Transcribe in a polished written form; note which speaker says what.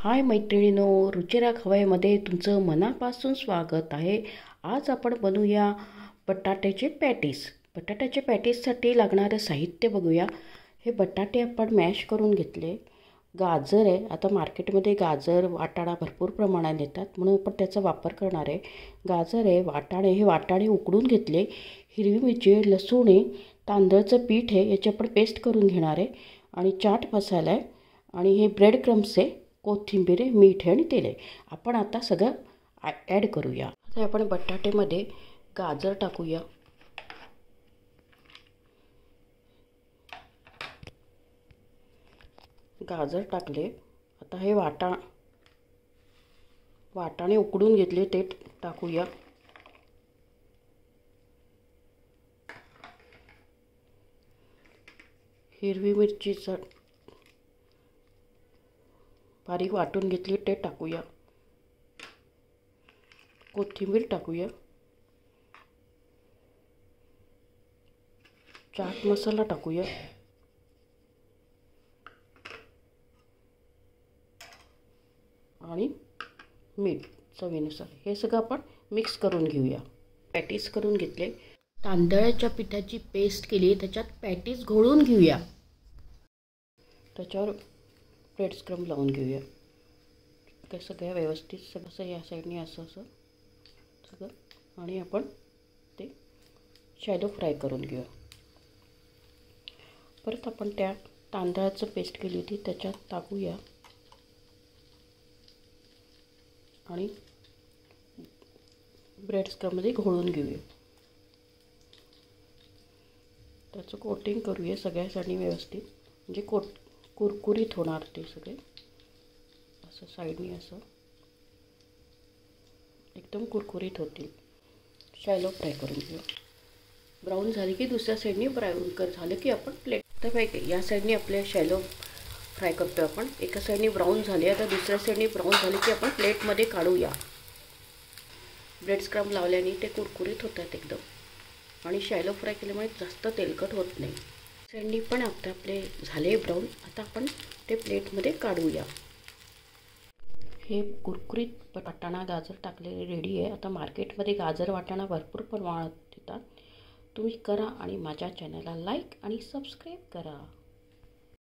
Speaker 1: हाय मैत्रिणींनो, रुचिरा खवय्यामध्ये तुमचं मनापासून स्वागत आहे। आज आपण बनवूया बटाट्याचे पॅटीस। बटाट्याचे पॅटीससाठी लागणारे साहित्य बघूया। हे बटाटे आपण मॅश करून घेतले। गाजर आहे, आता मार्केटमध्ये गाजर वाटाणा भरपूर प्रमाणात येतात म्हणून आपण त्याचा वापर करणार आहे। गाजर आहे, वाटाणे, हे वाटाणे उकडून घेतले। हिरवी मिरची, लसूण आहे, तांदळाचं पीठ आहे, याची आपण पेस्ट करून घेणार आहे। आणि चाट मसाला आहे आणि हे ब्रेड क्रम्स आहे, कोथिंबीर आहे, मीठ आहे आणि तेल आहे। आपण आता सगळं ॲड करूया। आता आपण बटाट्यामध्ये गाजर टाकूया। गाजर टाकले। आता हे वाटाणे उकडून घेतले ते टाकूया। हिरवी मिरची बारीक वाटून घेतली ते टाकूया। कोथिंबीर टाकूया। चाट मसाला टाकूया। आणि मीठ चवीनुसार। हे सगळं आपण मिक्स करून घेऊया। पॅटीस करून घेतले। तांदळाच्या पिठाची पेस्ट केली, त्याच्यात पॅटीस घोळून घेऊया। त्याच्यावर ब्रेड क्रम लावून घेऊया। ते सगळं व्यवस्थित सगळं या साईडने असं सगळं आणि आपण ते शॅलो फ्राय करून घेऊया। परत आपण त्या तांदळाचं पेस्ट केली होती त्याच्यात टाकूया आणि ब्रेड क्रममध्ये घोळून घेऊया। त्याचं कोटिंग करूया सगळ्या साईडने व्यवस्थित, म्हणजे कुरकुरीत होणार ते सगळे। असं साईडने असं एकदम कुरकुरीत होतील। शॅलो फ्राय करून घेऊ। ब्राऊन झाले की दुसऱ्या साईडने ब्राऊन झालं की आपण प्लेट तर पाहिजे। या साईडने आपल्या शॅलो फ्राय करतो आपण। एका साईडने ब्राऊन झाले, आता दुसऱ्या साईडने ब्राऊन झाले की आपण प्लेटमध्ये काढूया। ब्रेड क्रम्स लावल्याने ते कुरकुरीत होतात एकदम आणि शॅलो फ्राय केल्यामुळे जास्त तेलकट होत नाही। साईडने पण आता आपले झाले ब्राऊन। आता आपण ते प्लेटमध्ये काढूया। हे कुरकुरीत वाटाणा गाजर टाकलेले रेडी आहे। आता मार्केटमध्ये गाजर वाटाणा भरपूर प्रमाणात देतात। तुम्ही करा आणि माझ्या चॅनलला लाईक आणि सबस्क्राईब करा।